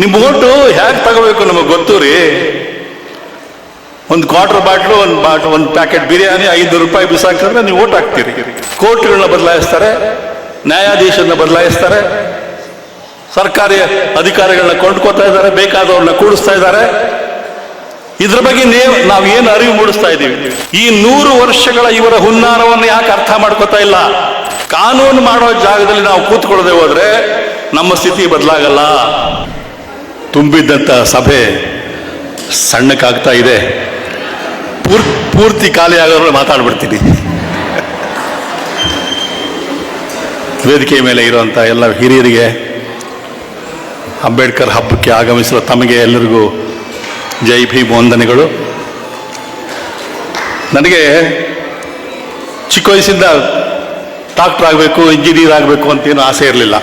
ನಿಮ್ಮ ಓಟು ಹೇಗೆ ತಗೋಬೇಕು ನಮಗೆ ಗೊತ್ತು ರೀ. ಒಂದು ಕ್ವಾರ್ಟರ್ ಬಾಟ್ಲು, ಒಂದು ಪ್ಯಾಕೆಟ್ ಬಿರಿಯಾನಿ 500 ರೂಪಾಯಿ ಬಿಸಾಕಿದ್ರೆ ನೀವು ಓಟ್ ಹಾಕ್ತೀರಿ. ಕೋರ್ಟ್ಗಳನ್ನ ಬದಲಾಯಿಸ್ತಾರೆ, ನ್ಯಾಯಾಧೀಶರನ್ನ ಬದಲಾಯಿಸ್ತಾರೆ, ಸರ್ಕಾರಿ ಅಧಿಕಾರಿಗಳನ್ನ ಕೊಂಡ್ಕೋತಾ ಇದ್ದಾರೆ, ಬೇಕಾದವ್ರನ್ನ ಕೂಡಿಸ್ತಾ ಇದ್ದಾರೆ. ಇದ್ರ ಬಗ್ಗೆ ನಾವೇನು ಅರಿವು ಮೂಡಿಸ್ತಾ ಇದ್ದೀವಿ? ಈ 100 ವರ್ಷಗಳ ಇವರ ಹುನ್ನಾರವನ್ನು ಯಾಕೆ ಅರ್ಥ ಮಾಡ್ಕೋತಾ ಇಲ್ಲ? ಕಾನೂನು ಮಾಡೋ ಜಾಗದಲ್ಲಿ ನಾವು ಕೂತ್ಕೊಳ್ಳದೆ ಹೋದ್ರೆ ನಮ್ಮ ಸ್ಥಿತಿ ಬದಲಾಗಲ್ಲ. ತುಂಬಿದ್ದಂಥ ಸಭೆ ಸಣ್ಣಕ್ಕಾಗ್ತಾ ಇದೆ. ಪೂರ್ತಿ ಖಾಲಿ ಆಗೋದ್ರೆ ಮಾತಾಡ್ಬಿಡ್ತೀನಿ. ವೇದಿಕೆ ಮೇಲೆ ಇರುವಂಥ ಎಲ್ಲ ಹಿರಿಯರಿಗೆ, ಅಂಬೇಡ್ಕರ್ ಹಬ್ಬಕ್ಕೆ ಆಗಮಿಸಿರುವ ತಮಗೆ ಎಲ್ಲರಿಗೂ ಜೈ ಭೀಮ್ ವಂದನೆಗಳು. ನನಗೆ ಚಿಕ್ಕ ವಯಸ್ಸಿಂದ ಡಾಕ್ಟರ್ ಆಗಬೇಕು, ಇಂಜಿನಿಯರ್ ಆಗಬೇಕು ಅಂತೇನು ಆಸೆ ಇರಲಿಲ್ಲ.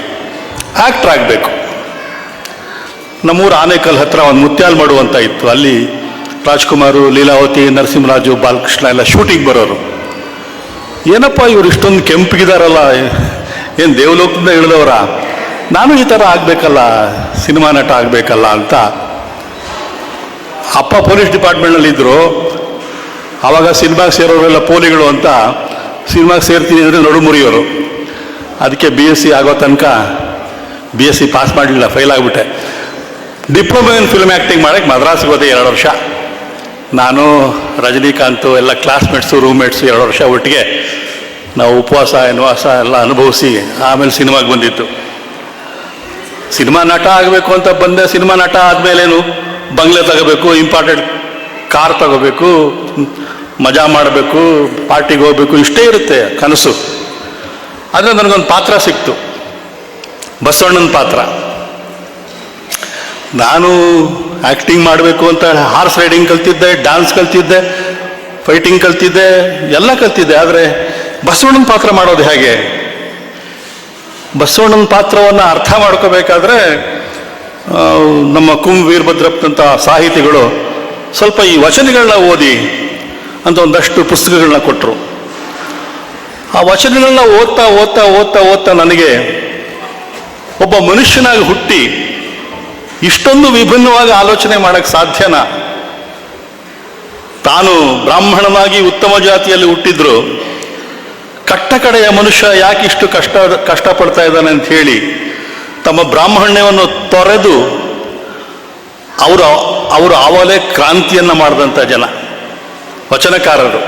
ಆ್ಯಕ್ಟ್ರ್ ಆಗಬೇಕು. ನಮ್ಮೂರು ಆನೇಕಲ್ ಹತ್ರ ಒಂದು ಮುತ್ಯಾಲ್ಮಡು ಅಂತ ಇತ್ತು. ಅಲ್ಲಿ ರಾಜ್ಕುಮಾರು, ಲೀಲಾವತಿ, ನರಸಿಂಹರಾಜು, ಬಾಲಕೃಷ್ಣ ಎಲ್ಲ ಶೂಟಿಂಗ್ ಬರೋರು. ಏನಪ್ಪ ಇವರು ಇಷ್ಟೊಂದು ಕೆಂಪಿಗಿದಾರಲ್ಲ, ಏನು ದೇವಲೋಕದಿಂದ ಇಳಿದವರ, ನಾನು ಈ ಥರ ಆಗಬೇಕಲ್ಲ, ಸಿನಿಮಾ ನಟ ಆಗಬೇಕಲ್ಲ ಅಂತ. ಅಪ್ಪ ಪೊಲೀಸ್ ಡಿಪಾರ್ಟ್ಮೆಂಟ್ನಲ್ಲಿದ್ದರು. ಆವಾಗ ಸಿನಿಮಾಗೆ ಸೇರೋರೆಲ್ಲ ಪೋಲಿಗಳು ಅಂತ ಸಿನಿಮಾಗೆ ಸೇರ್ತೀನಿ ಅಂದರೆ ನಡು ಮುರಿಯೋರು. ಅದಕ್ಕೆ BSc ಆಗೋ ತನಕ BSc ಪಾಸ್ ಮಾಡಲಿಲ್ಲ, ಫೇಲ್ ಆಗಿಬಿಟ್ಟೆ. ಡಿಪ್ಲೊಮಾ ಇನ್ ಫಿಲ್ಮ್ ಆ್ಯಕ್ಟಿಂಗ್ ಮಾಡೋಕ್ಕೆ ಮದ್ರಾಸ್ಗೆ ಹೋದೆ 2 ವರ್ಷ. ನಾನು, ರಜನಿಕಾಂತು ಎಲ್ಲ ಕ್ಲಾಸ್ಮೇಟ್ಸು, ರೂಮ್ಮೇಟ್ಸು 2 ವರ್ಷ ಒಟ್ಟಿಗೆ ನಾವು ಉಪವಾಸ ಎಲ್ಲ ಅನುಭವಿಸಿ ಆಮೇಲೆ ಸಿನಿಮಾಗೆ ಬಂದಿತ್ತು. ಸಿನಿಮಾ ನಟ ಆಗಬೇಕು ಅಂತ ಬಂದೆ. ಸಿನಿಮಾ ನಟ ಆದಮೇಲೇನು ಬಂಗ್ಲೆ ತಗೋಬೇಕು, ಇಂಪಾರ್ಟೆಂಟ್ ಕಾರ್ ತಗೋಬೇಕು, ಮಜಾ ಮಾಡಬೇಕು, ಪಾರ್ಟಿಗೆ ಹೋಗ್ಬೇಕು, ಇಷ್ಟೇ ಇರುತ್ತೆ ಕನಸು. ಆದರೆ ನನಗೊಂದು ಪಾತ್ರ ಸಿಕ್ತು, ಬಸವಣ್ಣನ ಪಾತ್ರ. ನಾನು ಆ್ಯಕ್ಟಿಂಗ್ ಮಾಡಬೇಕು ಅಂತ ಹಾರ್ಸ್ ರೈಡಿಂಗ್ ಕಲ್ತಿದ್ದೆ, ಡ್ಯಾನ್ಸ್ ಕಲ್ತಿದ್ದೆ, ಫೈಟಿಂಗ್ ಕಲ್ತಿದ್ದೆ, ಎಲ್ಲ ಕಲ್ತಿದ್ದೆ. ಆದರೆ ಬಸವಣ್ಣನ ಪಾತ್ರ ಮಾಡೋದು ಹೇಗೆ? ಬಸವಣ್ಣನ ಪಾತ್ರವನ್ನು ಅರ್ಥ ಮಾಡ್ಕೋಬೇಕಾದ್ರೆ ನಮ್ಮ ವೀರಭದ್ರಪ್ಪನಂಥ ಸಾಹಿತಿಗಳು ಸ್ವಲ್ಪ ಈ ವಚನಗಳನ್ನ ಓದಿ ಅಂತ ಒಂದಷ್ಟು ಪುಸ್ತಕಗಳನ್ನ ಕೊಟ್ಟರು. ಆ ವಚನಗಳನ್ನ ಓದ್ತಾ ಓದ್ತಾ ಓದ್ತಾ ಓದ್ತಾ ನನಗೆ ಒಬ್ಬ ಮನುಷ್ಯನಾಗಿ ಹುಟ್ಟಿ ಇಷ್ಟೊಂದು ವಿಭಿನ್ನವಾಗಿ ಆಲೋಚನೆ ಮಾಡೋಕ್ಕೆ ಸಾಧ್ಯನಾ? ತಾನು ಬ್ರಾಹ್ಮಣನಾಗಿ ಉತ್ತಮ ಜಾತಿಯಲ್ಲಿ ಹುಟ್ಟಿದ್ರು ಕಟ್ಟ ಕಡೆಯ ಮನುಷ್ಯ ಯಾಕಿಷ್ಟು ಕಷ್ಟಪಡ್ತಾ ಇದ್ದಾನೆ ಅಂತ ಹೇಳಿ ತಮ್ಮ ಬ್ರಾಹ್ಮಣ್ಯವನ್ನು ತೊರೆದು ಅವರು ಆವಾಗಲೇ ಕ್ರಾಂತಿಯನ್ನು ಮಾಡಿದಂಥ ಜನ ವಚನಕಾರರು.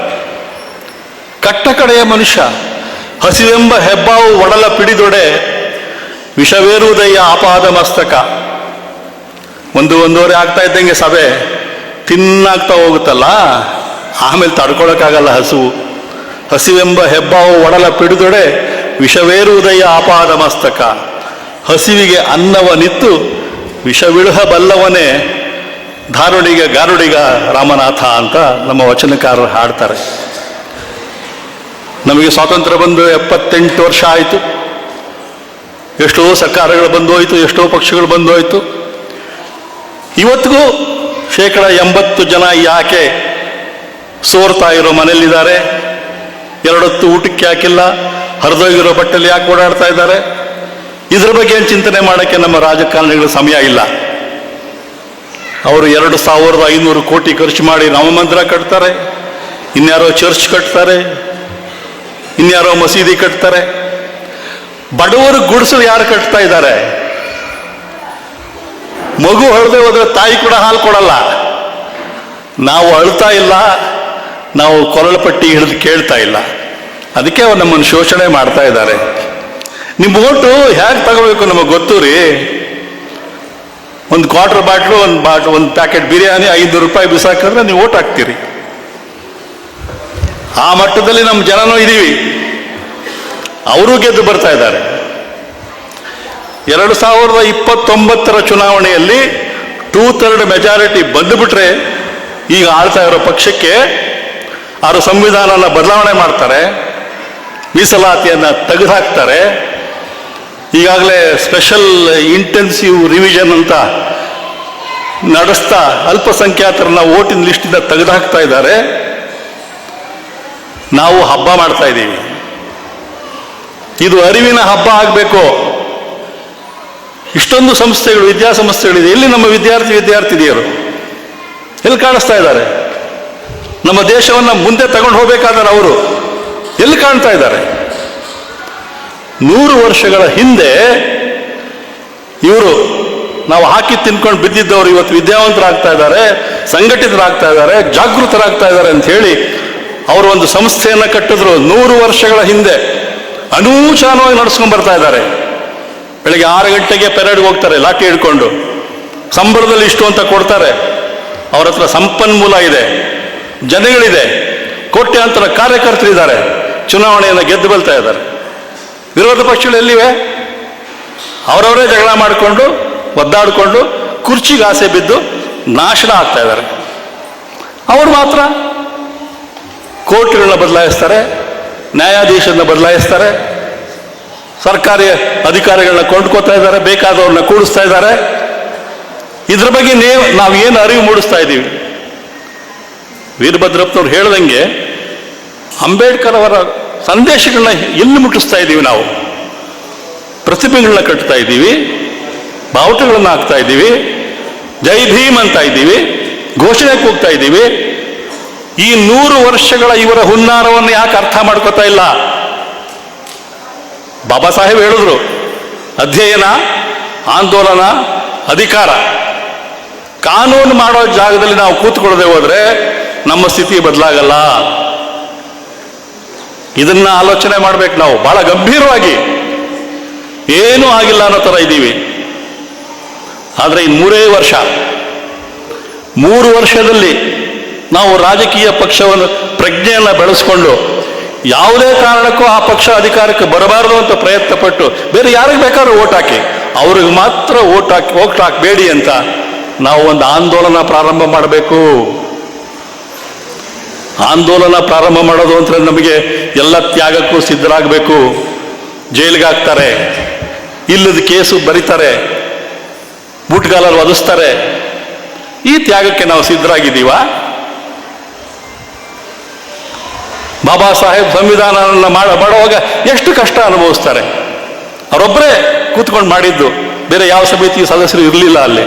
ಕಟ್ಟ ಕಡೆಯ ಮನುಷ್ಯ, ಹಸಿವೆಂಬ ಹೆಬ್ಬಾವು ಒಡಲ ಪಿಡಿದೊಡೆ ವಿಷವೇರುವುದಯ್ಯ ಆಪಾದ ಮಸ್ತಕ. 1-1.5 ಆಗ್ತಾ ಇದ್ದಂಗೆ ಸಭೆ ತಿನ್ನಾಗ್ತಾ ಹೋಗುತ್ತಲ್ಲ, ಆಮೇಲೆ ತಡ್ಕೊಳಕ್ಕಾಗಲ್ಲ ಹಸುವು. ಹಸಿವೆಂಬ ಹೆಬ್ಬಾವು ಒಡಲ ಪಿಡಿದೊಡೆ ವಿಷವೇರುವುದಯ್ಯ ಆಪಾದ ಮಸ್ತಕ. ಹಸಿವಿಗೆ ಅನ್ನವನಿತ್ತು ವಿಷವಿಳುಹ ಬಲ್ಲವನೇ ಧಾರುಡಿಗ ಗಾರುಡಿಗ ರಾಮನಾಥ ಅಂತ ನಮ್ಮ ವಚನಕಾರರು ಹಾಡ್ತಾರೆ. ನಮಗೆ ಸ್ವಾತಂತ್ರ್ಯ ಬಂದು 78 ವರ್ಷ ಆಯಿತು. ಎಷ್ಟೋ ಸರ್ಕಾರಗಳು ಬಂದು ಹೋಯಿತು, ಎಷ್ಟೋ ಪಕ್ಷಗಳು ಬಂದು ಹೋಯಿತು. ಇವತ್ತಿಗೂ 80% ಜನ ಯಾಕೆ ಸೋರ್ತಾ ಇರೋ ಮನೆಯಲ್ಲಿದ್ದಾರೆ, 2 ಹೊತ್ತು ಊಟಕ್ಕೆ ಯಾಕಿಲ್ಲ, ಹರಿದೋಗಿರೋ ಬಟ್ಟೆಯಲ್ಲಿ ಯಾಕೆ ಓಡಾಡ್ತಾ ಇದ್ದಾರೆ? ಇದ್ರ ಬಗ್ಗೆ ಏನು ಚಿಂತನೆ ಮಾಡೋಕ್ಕೆ ನಮ್ಮ ರಾಜಕಾರಣಿಗಳ ಸಮಯ ಇಲ್ಲ. ಅವರು 2500 ಕೋಟಿ ಖರ್ಚು ಮಾಡಿ ರಾಮ ಮಂದಿರ ಕಟ್ತಾರೆ, ಇನ್ಯಾರೋ ಚರ್ಚ್ ಕಟ್ತಾರೆ, ಇನ್ಯಾರೋ ಮಸೀದಿ ಕಟ್ತಾರೆ. ಬಡವರು ಗುಡಿಸಲು ಯಾರು ಕಟ್ತಾ ಇದ್ದಾರೆ? ಮಗು ಹೊಡೆದೇ ಹೋದ್ರೆ ತಾಯಿ ಕೂಡ ಹಾಲು ಕೊಡಲ್ಲ. ನಾವು ಅಳ್ತಾ ಇಲ್ಲ, ನಾವು ಕೊರಳಪಟ್ಟಿ ಹಿಡಿದು ಕೇಳ್ತಾ ಇಲ್ಲ. ಅದಕ್ಕೆ ಅವ್ರು ನಮ್ಮನ್ನು ಶೋಷಣೆ ಮಾಡ್ತಾ ಇದ್ದಾರೆ. ನಿಮ್ಮ ಓಟು ಹೇಗೆ ತಗೋಬೇಕು ನಮಗೆ ಗೊತ್ತು ರೀ. ಒಂದು ಕ್ವಾರ್ಟರ್ ಬಾಟ್ಲು, ಒಂದು ಪ್ಯಾಕೆಟ್ ಬಿರಿಯಾನಿ 500 ರೂಪಾಯಿ ಬಿಸಾಕಿದ್ರೆ ನೀವು ಓಟ್ ಹಾಕ್ತೀರಿ. ಆ ಮಟ್ಟದಲ್ಲಿ ನಮ್ಮ ಜನನೂ ಇದ್ದೀವಿ. ಅವರು ಗೆದ್ದು ಬರ್ತಾ ಇದ್ದಾರೆ. 2029 ಚುನಾವಣೆಯಲ್ಲಿ 2/3 ಮೆಜಾರಿಟಿ ಬಂದುಬಿಟ್ರೆ ಈಗ ಆಳ್ತಾ ಇರೋ ಪಕ್ಷಕ್ಕೆ ಅವರು ಸಂವಿಧಾನನ ಬದಲಾವಣೆ ಮಾಡ್ತಾರೆ, ಮೀಸಲಾತಿಯನ್ನು ತೆಗೆದುಹಾಕ್ತಾರೆ. ಈಗಾಗಲೇ ಸ್ಪೆಷಲ್ ಇಂಟೆನ್ಸಿವ್ ರಿವಿಷನ್ ಅಂತ ನಡೆಸ್ತಾ ಅಲ್ಪಸಂಖ್ಯಾತರನ್ನ ವೋಟಿನ ಲಿಸ್ಟಿಂದ ತೆಗೆದುಹಾಕ್ತಾ ಇದ್ದಾರೆ. ನಾವು ಹಬ್ಬ ಮಾಡ್ತಾ ಇದ್ದೀವಿ. ಇದು ಅರಿವಿನ ಹಬ್ಬ ಆಗಬೇಕು. ಇಷ್ಟೊಂದು ಸಂಸ್ಥೆಗಳು, ವಿದ್ಯಾಸಂಸ್ಥೆಗಳಿದೆ. ಎಲ್ಲಿ ನಮ್ಮ ವಿದ್ಯಾರ್ಥಿನಿಯರು ಎಲ್ಲಿ ಕಾಣಿಸ್ತಾ ಇದ್ದಾರೆ? ನಮ್ಮ ದೇಶವನ್ನು ಮುಂದೆ ತಗೊಂಡು ಹೋಗಬೇಕಾದ್ರೆ ಅವರು ಎಲ್ಲಿ ಕಾಣ್ತಾ ಇದ್ದಾರೆ? 100 ವರ್ಷಗಳ ಹಿಂದೆ ಇವರು ನಾವು ಹಾಕಿ ತಿನ್ಕೊಂಡು ಬಿದ್ದಿದ್ದವರು ಇವತ್ತು ವಿದ್ಯಾವಂತರಾಗ್ತಾ ಇದ್ದಾರೆ, ಸಂಘಟಿತರಾಗ್ತಾ ಇದ್ದಾರೆ, ಜಾಗೃತರಾಗ್ತಾ ಇದ್ದಾರೆ ಅಂತ ಹೇಳಿ ಅವರು ಒಂದು ಸಂಸ್ಥೆಯನ್ನು ಕಟ್ಟಿದ್ರು. 100 ವರ್ಷಗಳ ಹಿಂದೆ ಅನೂಚಾನವಾಗಿ ನಡೆಸ್ಕೊಂಡು ಬರ್ತಾ ಇದ್ದಾರೆ. ಬೆಳಗ್ಗೆ 6 ಗಂಟೆಗೆ ಪೆರೇಡ್ಗೆ ಹೋಗ್ತಾರೆ ಲಾಠಿ ಹಿಡ್ಕೊಂಡು, ಸಂಬಳದಲ್ಲಿ ಇಷ್ಟು ಅಂತ ಕೊಡ್ತಾರೆ. ಅವ್ರ ಹತ್ರ ಸಂಪನ್ಮೂಲ ಇದೆ, ಜನಗಳಿದೆ, ಕೋಟ್ಯಾಂತರ ಕಾರ್ಯಕರ್ತರಿದ್ದಾರೆ, ಚುನಾವಣೆಯನ್ನು ಗೆದ್ದು ಬಲ್ತಾ ಇದ್ದಾರೆ. ವಿರೋಧ ಪಕ್ಷಗಳು ಎಲ್ಲಿವೆ? ಅವರವರೇ ಜಗಳ ಮಾಡಿಕೊಂಡು ಒದ್ದಾಡಿಕೊಂಡು ಕುರ್ಚಿಗೆ ಆಸೆ ಬಿದ್ದು ನಾಶನ ಆಗ್ತಾ ಇದ್ದಾರೆ. ಅವರು ಮಾತ್ರ ಕೋರ್ಟ್ಗಳನ್ನ ಬದಲಾಯಿಸ್ತಾರೆ, ನ್ಯಾಯಾಧೀಶರನ್ನ ಬದಲಾಯಿಸ್ತಾರೆ, ಸರ್ಕಾರಿ ಅಧಿಕಾರಿಗಳನ್ನ ಕೊಂಡ್ಕೋತಾ ಇದ್ದಾರೆ, ಬೇಕಾದವ್ರನ್ನ ಕೂಡಿಸ್ತಾ ಇದ್ದಾರೆ. ಇದ್ರ ಬಗ್ಗೆ ನಾವೇನು ಅರಿವು ಮೂಡಿಸ್ತಾ ಇದ್ದೀವಿ? ವೀರಭದ್ರಪ್ಪನವ್ರು ಹೇಳ್ದಂಗೆ ಅಂಬೇಡ್ಕರ್ ಅವರ ಸಂದೇಶಗಳನ್ನ ಎಲ್ಲಿ ಮುಟ್ಟಿಸ್ತಾ ಇದ್ದೀವಿ? ನಾವು ಪ್ರತಿಮೆಗಳನ್ನ ಕಟ್ತಾ ಇದ್ದೀವಿ, ಬಾವುಟಗಳನ್ನು ಹಾಕ್ತಾ ಇದ್ದೀವಿ, ಜೈ ಭೀಮ್ ಅಂತ ಇದ್ದೀವಿ, ಘೋಷಣೆ ಕೂಗ್ತಾ ಇದ್ದೀವಿ. ಈ 100 ವರ್ಷಗಳ ಇವರ ಹುನ್ನಾರವನ್ನು ಯಾಕೆ ಅರ್ಥ ಮಾಡ್ಕೋತಾ ಇಲ್ಲ? ಬಾಬಾ ಸಾಹೇಬ್ ಹೇಳಿದ್ರು, ಅಧ್ಯಯನ, ಆಂದೋಲನ, ಅಧಿಕಾರ. ಕಾನೂನು ಮಾಡೋ ಜಾಗದಲ್ಲಿ ನಾವು ಕೂತ್ಕೊಳ್ಳದೆ ಹೋದ್ರೆ ನಮ್ಮ ಸ್ಥಿತಿ ಬದಲಾಗಲ್ಲ. ಇದನ್ನ ಆಲೋಚನೆ ಮಾಡ್ಬೇಕು ನಾವು ಬಹಳ ಗಂಭೀರವಾಗಿ. ಏನೂ ಆಗಿಲ್ಲ ಅನ್ನೋ ಥರ ಇದ್ದೀವಿ. ಆದರೆ ಈ 3 ವರ್ಷದಲ್ಲಿ ನಾವು ರಾಜಕೀಯ ಪಕ್ಷವನ್ನು ಪ್ರಜ್ಞೆಯನ್ನು ಬೆಳೆಸ್ಕೊಂಡು ಯಾವುದೇ ಕಾರಣಕ್ಕೂ ಆ ಪಕ್ಷ ಅಧಿಕಾರಕ್ಕೆ ಬರಬಾರದು ಅಂತ ಪ್ರಯತ್ನ ಪಟ್ಟು ಬೇರೆ ಯಾರಿಗೆ ಬೇಕಾದ್ರೂ ಓಟ್ ಹಾಕಿ, ಅವ್ರಿಗೆ ಮಾತ್ರ ಓಟ್ ಹಾಕಬೇಡಿ ಅಂತ ನಾವು ಒಂದು ಆಂದೋಲನ ಪ್ರಾರಂಭ ಮಾಡಬೇಕು. ಆಂದೋಲನ ಪ್ರಾರಂಭ ಮಾಡೋದು ಅಂದರೆ ನಮಗೆ ಎಲ್ಲ ತ್ಯಾಗಕ್ಕೂ ಸಿದ್ಧರಾಗಬೇಕು. ಜೈಲಿಗೆ ಹಾಕ್ತಾರೆ, ಇಲ್ಲದ ಕೇಸು ಬರೀತಾರೆ, ಬೂಟ್ಗಾಲಲ್ಲಿ ಒದಿಸ್ತಾರೆ. ಈ ತ್ಯಾಗಕ್ಕೆ ನಾವು ಸಿದ್ಧರಾಗಿದ್ದೀವ? ಬಾಬಾ ಸಾಹೇಬ್ ಸಂವಿಧಾನವನ್ನು ಮಾಡುವಾಗ ಎಷ್ಟು ಕಷ್ಟ ಅನುಭವಿಸ್ತಾರೆ. ಅವರೊಬ್ಬರೇ ಕೂತ್ಕೊಂಡು ಮಾಡಿದ್ದು, ಬೇರೆ ಯಾವ ಸಮಿತಿ ಸದಸ್ಯರು ಇರಲಿಲ್ಲ. ಅಲ್ಲಿ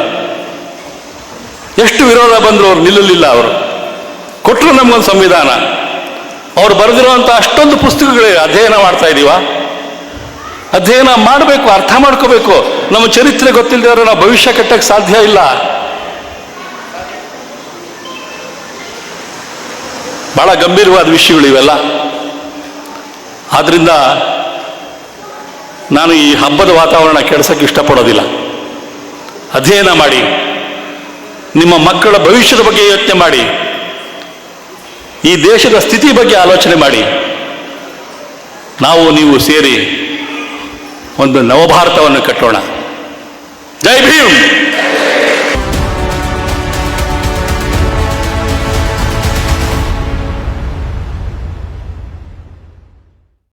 ಎಷ್ಟು ವಿರೋಧ ಬಂದರು, ಅವ್ರು ನಿಲ್ಲಲಿಲ್ಲ. ಅವರು ಕೊಟ್ಟರು ನಮಗೊಂದು ಸಂವಿಧಾನ. ಅವ್ರು ಬರೆದಿರುವಂಥ ಅಷ್ಟೊಂದು ಪುಸ್ತಕಗಳಿವೆ. ಅಧ್ಯಯನ ಮಾಡ್ತಾ ಇದ್ದೀವ? ಅಧ್ಯಯನ ಮಾಡಬೇಕು, ಅರ್ಥ ಮಾಡ್ಕೋಬೇಕು. ನಮ್ಮ ಚರಿತ್ರೆ ಗೊತ್ತಿಲ್ಲದೆ ನಾವು ಭವಿಷ್ಯ ಕಟ್ಟಕ್ಕೆ ಸಾಧ್ಯ ಇಲ್ಲ. ಬಹಳ ಗಂಭೀರವಾದ ವಿಷಯಗಳು ಇವೆಲ್ಲ. ಆದ್ರಿಂದ ನಾನು ಈ ಹಬ್ಬದ ವಾತಾವರಣ ಕೆಡಿಸಕ್ಕೆ ಇಷ್ಟಪಡೋದಿಲ್ಲ. ಅಧ್ಯಯನ ಮಾಡಿ, ನಿಮ್ಮ ಮಕ್ಕಳ ಭವಿಷ್ಯದ ಬಗ್ಗೆ ಯೋಚನೆ ಮಾಡಿ, ಈ ದೇಶದ ಸ್ಥಿತಿ ಬಗ್ಗೆ ಆಲೋಚನೆ ಮಾಡಿ. ನಾವು ನೀವು ಸೇರಿ ಒಂದು ನವಭಾರತವನ್ನು ಕಟ್ಟೋಣ. ಜೈ ಭೀಮ್.